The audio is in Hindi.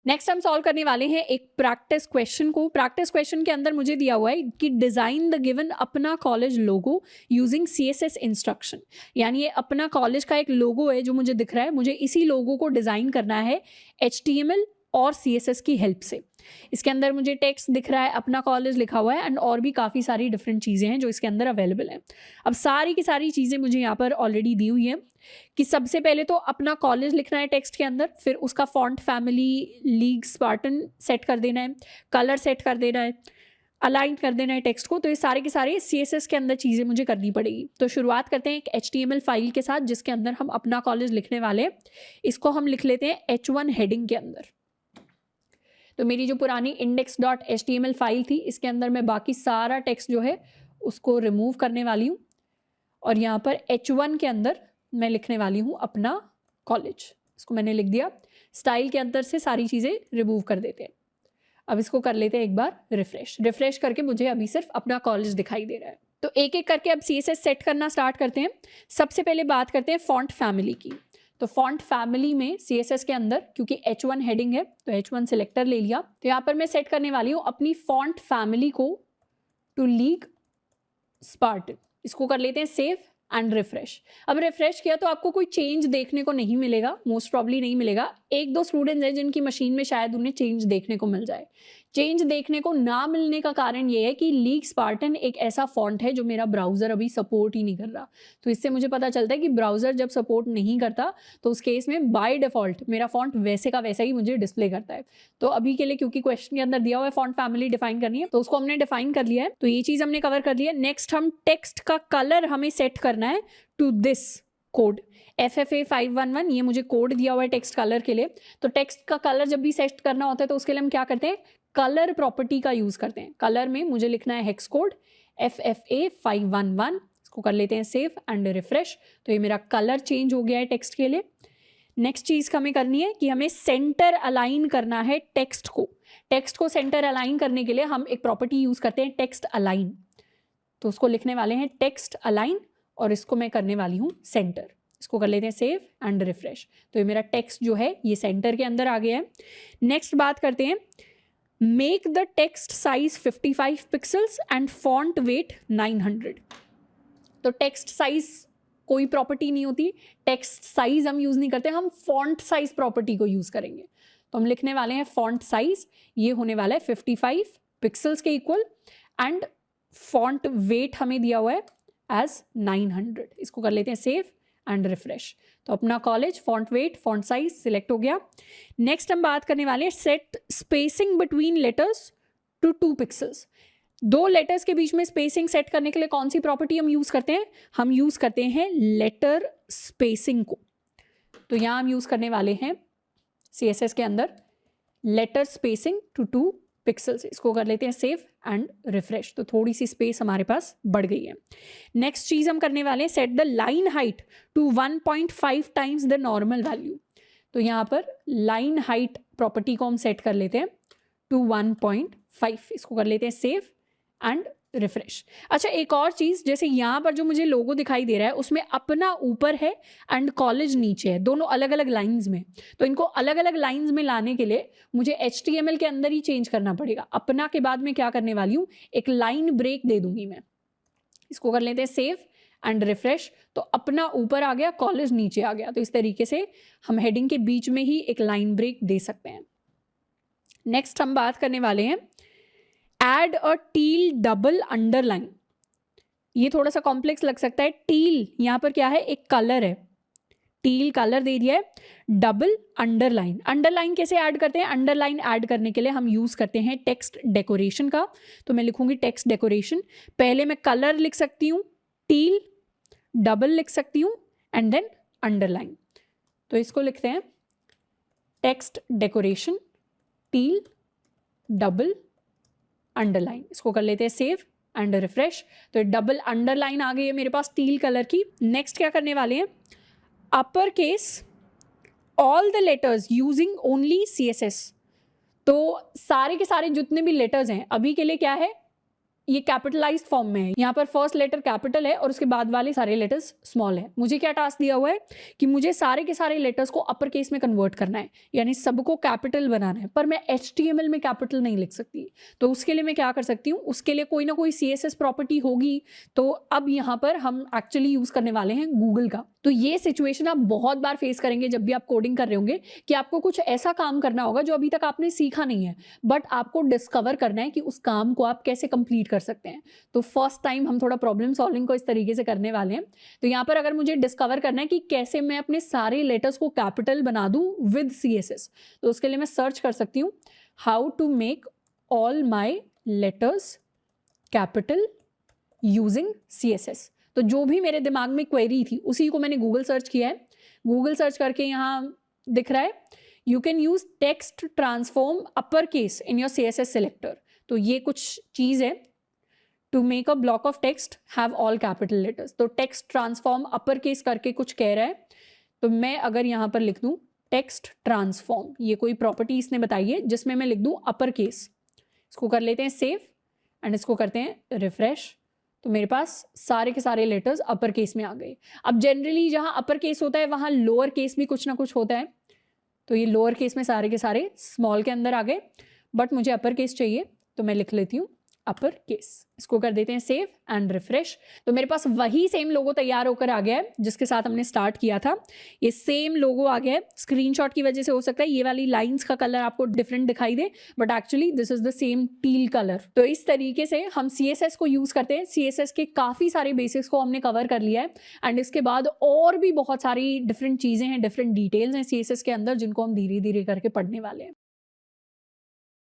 नेक्स्ट हम सॉल्व करने वाले हैं एक प्रैक्टिस क्वेश्चन को। प्रैक्टिस क्वेश्चन के अंदर मुझे दिया हुआ है कि डिजाइन द गिवन अपना कॉलेज लोगो यूजिंग CSS इंस्ट्रक्शन। यानी ये अपना कॉलेज का एक लोगो है जो मुझे दिख रहा है, मुझे इसी लोगो को डिजाइन करना है HTML और CSS की हेल्प से। इसके अंदर मुझे टेक्स्ट दिख रहा है, अपना कॉलेज लिखा हुआ है एंड और भी काफ़ी सारी डिफरेंट चीज़ें हैं जो इसके अंदर अवेलेबल हैं। अब सारी की सारी चीज़ें मुझे यहाँ पर ऑलरेडी दी हुई हैं कि सबसे पहले तो अपना कॉलेज लिखना है टेक्स्ट के अंदर, फिर उसका font family league Spartan set कर देना है, कलर सेट कर देना है, अलाइन कर देना है टेक्स्ट को। तो ये सारे के सारे CSS के अंदर चीज़ें मुझे करनी पड़ेगी। तो शुरुआत करते हैं एक HTML फाइल के साथ जिसके अंदर हम अपना कॉलेज लिखने वाले हैं। इसको हम लिख लेते हैं H1 हेडिंग के अंदर। तो मेरी जो पुरानी index.html फाइल थी इसके अंदर मैं बाकी सारा टेक्स्ट जो है उसको रिमूव करने वाली हूँ और यहाँ पर H1 के अंदर मैं लिखने वाली हूँ अपना कॉलेज। इसको मैंने लिख दिया। स्टाइल के अंदर से सारी चीज़ें रिमूव कर देते हैं। अब इसको कर लेते हैं एक बार रिफ्रेश करके मुझे अभी सिर्फ अपना कॉलेज दिखाई दे रहा है। तो एक एक करके अब CSS सेट करना स्टार्ट करते हैं। सबसे पहले बात करते हैं फॉन्ट फैमिली की। तो फॉन्ट फैमिली में CSS के अंदर क्योंकि H1 हेडिंग है तो H1 सिलेक्टर ले लिया। तो यहाँ पर मैं सेट करने वाली हूँ अपनी फॉन्ट फैमिली को टू लीग स्पार्टन। इसको कर लेते हैं सेव एंड रिफ्रेश। अब रिफ्रेश किया तो आपको कोई चेंज देखने को नहीं मिलेगा, मोस्ट प्रॉब्ली नहीं मिलेगा। एक दो स्टूडेंट्स हैं जिनकी मशीन में शायद उन्हें चेंज देखने को मिल जाए। चेंज देखने को ना मिलने का कारण ये है कि लीग स्पार्टन एक ऐसा फॉन्ट है जो मेरा ब्राउज़र अभी सपोर्ट ही नहीं कर रहा। तो इससे मुझे पता चलता है कि ब्राउज़र जब सपोर्ट नहीं करता तो उस केस में बाय डिफ़ॉल्ट मेरा फॉन्ट वैसे का वैसा ही मुझे डिस्प्ले करता है। तो अभी के लिए क्योंकि क्वेश्चन के अंदर दिया हुआ है फॉन्ट फैमिली डिफाइन करनी है तो उसको हमने डिफाइन कर लिया है। तो ये चीज़ हमने कवर कर लिया है। नेक्स्ट हम टेक्स्ट का कलर हमें सेट करना है टू दिस कोड FFA 511। ये मुझे कोड दिया हुआ है टेक्स्ट कलर के लिए। तो टेक्स्ट का कलर जब भी सेट करना होता है तो उसके लिए हम क्या करते हैं, कलर प्रॉपर्टी का यूज करते हैं। कलर में मुझे लिखना है हेक्स कोड FFA 511। इसको कर लेते हैं सेव एंड रिफ्रेश। तो ये मेरा कलर चेंज हो गया है टेक्स्ट के लिए। नेक्स्ट चीज हमें करनी है कि हमें सेंटर अलाइन करना है टेक्स्ट को। टेक्स्ट को सेंटर अलाइन करने के लिए हम एक प्रॉपर्टी यूज करते हैं टेक्स्ट अलाइन। तो उसको लिखने वाले हैं टेक्स्ट अलाइन और इसको मैं करने वाली हूँ सेंटर। इसको कर लेते हैं सेव एंड रिफ्रेश। तो ये मेरा टेक्स्ट जो है ये सेंटर के अंदर आ गया है। नेक्स्ट बात करते हैं make the text size 55 pixels and font weight 900। तो टेक्स्ट साइज कोई प्रॉपर्टी नहीं होती, टेक्स्ट साइज हम यूज नहीं करते, हम फॉन्ट साइज प्रॉपर्टी को यूज करेंगे। तो हम लिखने वाले हैं फॉन्ट साइज, ये होने वाला है 55 पिक्सल्स के इक्वल एंड फॉन्ट वेट हमें दिया हुआ है एज 900। इसको कर लेते हैं सेव एंड रिफ्रेश। तो अपना college, font weight, font size select हो गया। नेक्स्ट हम बात करने वाले हैं set spacing between letters to 2 pixels. दो लेटर्स के बीच में स्पेसिंग सेट करने के लिए कौन सी प्रॉपर्टी हम यूज करते हैं, हम यूज करते हैं लेटर स्पेसिंग को। तो यहां हम यूज करने वाले हैं CSS के अंदर लेटर स्पेसिंग टू 2 पिक्सल्स। इसको कर लेते हैं सेव एंड रिफ्रेश। तो थोड़ी सी स्पेस हमारे पास बढ़ गई है। नेक्स्ट चीज हम करने वाले हैं set the line height to 1.5 times the normal value. तो यहाँ पर लाइन हाइट प्रॉपर्टी को हम सेट कर लेते हैं टू 1.5। इसको कर लेते हैं सेव एंड रिफ्रेश। अच्छा एक और चीज, जैसे यहाँ पर जो मुझे लोगो दिखाई दे रहा है उसमें अपना ऊपर है एंड कॉलेज नीचे है, दोनों अलग अलग लाइंस में। तो इनको अलग अलग लाइंस में लाने के लिए मुझे HTML के अंदर ही चेंज करना पड़ेगा। अपना के बाद में क्या करने वाली हूँ, एक लाइन ब्रेक दे दूंगी मैं। इसको कर लेते हैं सेव एंड रिफ्रेश। तो अपना ऊपर आ गया, कॉलेज नीचे आ गया। तो इस तरीके से हम हेडिंग के बीच में ही एक लाइन ब्रेक दे सकते हैं। नेक्स्ट हम बात करने वाले हैं add a teal double underline. ये थोड़ा सा कॉम्प्लेक्स लग सकता है। टील यहाँ पर क्या है, एक कलर है, टील कलर दे दिया है। डबल अंडरलाइन, अंडरलाइन कैसे ऐड करते हैं, अंडरलाइन ऐड करने के लिए हम यूज करते हैं टेक्स्ट डेकोरेशन का। तो मैं लिखूंगी टेक्स्ट डेकोरेशन। पहले मैं कलर लिख सकती हूँ, टील, डबल लिख सकती हूँ एंड देन अंडरलाइन। तो इसको लिखते हैं text decoration teal double underline. इसको कर लेते हैं सेव एंड रिफ्रेश। तो डबल अंडरलाइन आ गई है मेरे पास टील कलर की। नेक्स्ट क्या करने वाले हैं, upper case all the letters using only CSS। तो सारे के सारे जितने भी लेटर्स हैं अभी के लिए क्या है, ये कैपिटलाइज्ड फॉर्म में है, यहाँ पर फर्स्ट लेटर कैपिटल है और उसके बाद वाले सारे लेटर्स स्मॉल है। मुझे क्या टास्क दिया हुआ है कि मुझे सारे के सारे लेटर्स को अपर केस में कन्वर्ट करना है, यानी सबको कैपिटल बनाना है, पर मैं HTML में कैपिटल नहीं लिख सकती। तो उसके लिए मैं क्या कर सकती हूँ, उसके लिए कोई ना कोई CSS प्रॉपर्टी होगी। तो अब यहाँ पर हम एक्चुअली यूज़ करने वाले हैं गूगल का। तो ये सिचुएशन आप बहुत बार फेस करेंगे जब भी आप कोडिंग कर रहे होंगे कि आपको कुछ ऐसा काम करना होगा जो अभी तक आपने सीखा नहीं है, बट आपको डिस्कवर करना है कि उस काम को आप कैसे कंप्लीट कर सकते हैं। तो फर्स्ट टाइम हम थोड़ा प्रॉब्लम सॉल्विंग को इस तरीके से करने वाले हैं। तो यहाँ पर अगर मुझे डिस्कवर करना है कि कैसे मैं अपने सारे लेटर्स को कैपिटल बना दूं विद CSS, तो उसके लिए मैं सर्च कर सकती हूँ how to make all my letters capital using CSS। तो जो भी मेरे दिमाग में क्वेरी थी उसी को मैंने गूगल सर्च किया है। गूगल सर्च करके यहाँ दिख रहा है you can use text transform upper case in your CSS selector. तो ये कुछ चीज़ है, to make a block of text have all capital letters. तो टेक्स्ट ट्रांसफॉर्म अपर केस करके कुछ कह रहा है। तो मैं अगर यहाँ पर लिख दूँ टेक्स्ट ट्रांसफॉर्म, ये कोई प्रॉपर्टी इसने बताई है जिसमें मैं लिख दूँ अपर केस। इसको कर लेते हैं सेव एंड इसको करते हैं रिफ्रेश। तो मेरे पास सारे के सारे लेटर्स अपर केस में आ गए। अब जनरली जहाँ अपर केस होता है वहाँ लोअर केस भी कुछ ना कुछ होता है। तो ये लोअर केस में सारे के सारे स्मॉल के अंदर आ गए, बट मुझे अपर केस चाहिए तो मैं लिख लेती हूँ अपर केस। इसको कर देते हैं सेव एंड रिफ्रेश। तो मेरे पास वही सेम लोगो तैयार होकर आ गया है जिसके साथ हमने स्टार्ट किया था। ये सेम लोगो आ गया है। स्क्रीनशॉट की वजह से हो सकता है ये वाली लाइंस का कलर आपको डिफरेंट दिखाई दे, but actually this is the same teal colour. तो इस तरीके से हम CSS को यूज करते हैं। CSS के काफी सारे बेसिक्स को हमने कवर कर लिया है एंड इसके बाद और भी बहुत सारी डिफरेंट चीजें हैं, डिफरेंट डिटेल्स हैं CSS के अंदर जिनको हम धीरे धीरे करके पढ़ने वाले हैं।